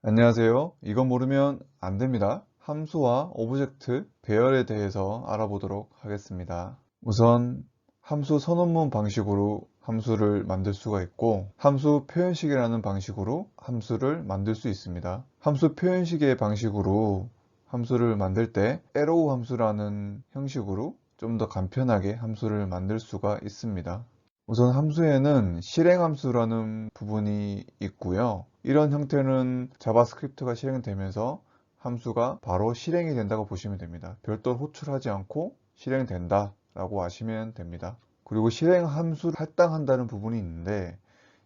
안녕하세요. 이건 모르면 안 됩니다. 함수와 오브젝트 배열에 대해서 알아보도록 하겠습니다. 우선 함수 선언문 방식으로 함수를 만들 수가 있고, 함수 표현식이라는 방식으로 함수를 만들 수 있습니다. 함수 표현식의 방식으로 함수를 만들 때 arrow 함수라는 형식으로 좀 더 간편하게 함수를 만들 수가 있습니다. 우선 함수에는 실행함수라는 부분이 있고요. 이런 형태는 자바스크립트가 실행되면서 함수가 바로 실행이 된다고 보시면 됩니다. 별도로 호출하지 않고 실행된다 라고 아시면 됩니다. 그리고 실행함수를 할당한다는 부분이 있는데,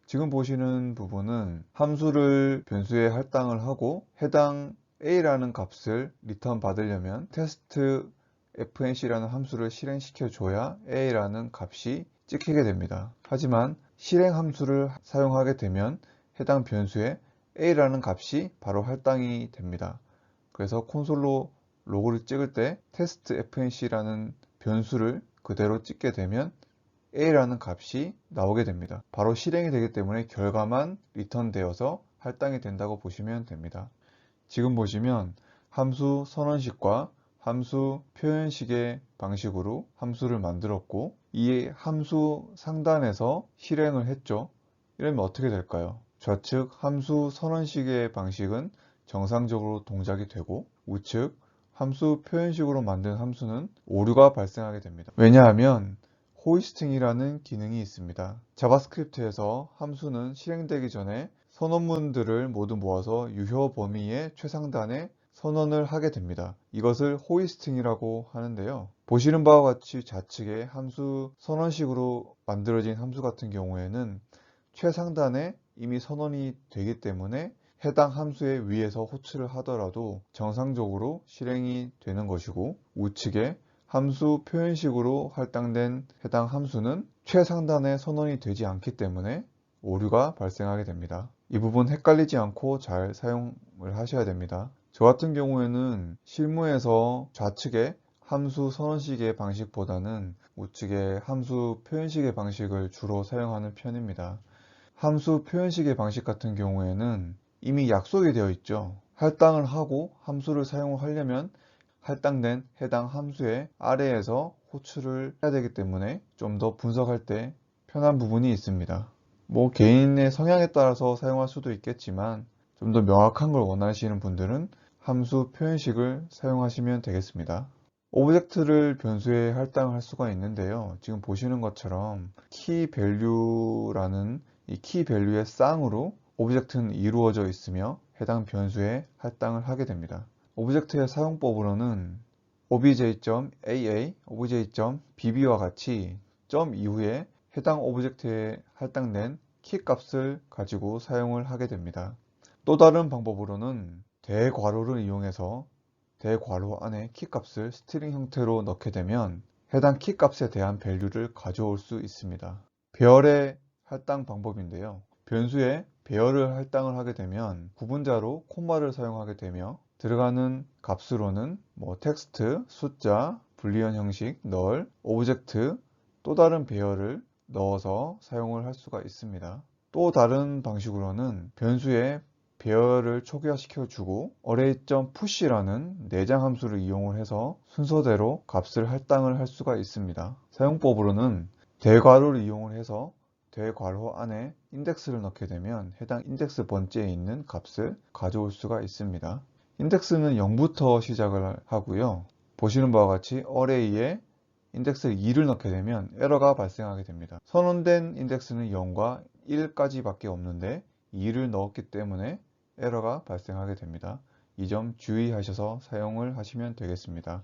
지금 보시는 부분은 함수를 변수에 할당을 하고 해당 a라는 값을 리턴 받으려면 테스트 fnc라는 함수를 실행시켜 줘야 a라는 값이 찍히게 됩니다. 하지만 실행 함수를 사용하게 되면 해당 변수에 a라는 값이 바로 할당이 됩니다. 그래서 콘솔로 로그를 찍을 때 테스트 fnc라는 변수를 그대로 찍게 되면 a라는 값이 나오게 됩니다. 바로 실행이 되기 때문에 결과만 리턴 되어서 할당이 된다고 보시면 됩니다. 지금 보시면 함수 선언식과 함수 표현식의 방식으로 함수를 만들었고, 이 함수 상단에서 실행을 했죠. 이러면 어떻게 될까요? 좌측 함수 선언식의 방식은 정상적으로 동작이 되고, 우측 함수 표현식으로 만든 함수는 오류가 발생하게 됩니다. 왜냐하면 호이스팅이라는 기능이 있습니다. 자바스크립트에서 함수는 실행되기 전에 선언문들을 모두 모아서 유효 범위의 최상단에 선언을 하게 됩니다. 이것을 호이스팅이라고 하는데요. 보시는 바와 같이 좌측에 함수 선언식으로 만들어진 함수 같은 경우에는 최상단에 이미 선언이 되기 때문에 해당 함수의 위에서 호출을 하더라도 정상적으로 실행이 되는 것이고, 우측에 함수 표현식으로 할당된 해당 함수는 최상단에 선언이 되지 않기 때문에 오류가 발생하게 됩니다. 이 부분 헷갈리지 않고 잘 사용을 하셔야 됩니다. 저 같은 경우에는 실무에서 좌측에 함수 선언식의 방식보다는 우측에 함수 표현식의 방식을 주로 사용하는 편입니다. 함수 표현식의 방식 같은 경우에는 이미 약속이 되어 있죠. 할당을 하고 함수를 사용하려면 할당된 해당 함수의 아래에서 호출을 해야 되기 때문에 좀 더 분석할 때 편한 부분이 있습니다. 개인의 성향에 따라서 사용할 수도 있겠지만, 좀 더 명확한 걸 원하시는 분들은 함수 표현식을 사용하시면 되겠습니다. 오브젝트를 변수에 할당할 수가 있는데요. 지금 보시는 것처럼 keyValue라는 이 keyValue의 쌍으로 오브젝트는 이루어져 있으며 해당 변수에 할당을 하게 됩니다. 오브젝트의 사용법으로는 obj.aa, obj.bb와 같이 점 이후에 해당 오브젝트에 할당된 키 값을 가지고 사용을 하게 됩니다. 또 다른 방법으로는 대괄호를 이용해서 대괄호 안에 키 값을 스트링 형태로 넣게 되면 해당 키 값에 대한 밸류를 가져올 수 있습니다. 배열의 할당 방법인데요. 변수에 배열을 할당을 하게 되면 구분자로 콤마를 사용하게 되며, 들어가는 값으로는 텍스트, 숫자, 불리언 형식, 널, 오브젝트, 또 다른 배열을 넣어서 사용을 할 수가 있습니다. 또 다른 방식으로는 변수에 배열을 초기화시켜 주고 array.push라는 내장 함수를 이용을 해서 순서대로 값을 할당을 할 수가 있습니다. 사용법으로는 대괄호를 이용을 해서 대괄호 안에 인덱스를 넣게 되면 해당 인덱스 번째에 있는 값을 가져올 수가 있습니다. 인덱스는 0부터 시작을 하고요. 보시는 바와 같이 array에 인덱스 2를 넣게 되면 에러가 발생하게 됩니다. 선언된 인덱스는 0과 1까지 밖에 없는데 2를 넣었기 때문에 에러가 발생하게 됩니다. 이 점 주의하셔서 사용을 하시면 되겠습니다.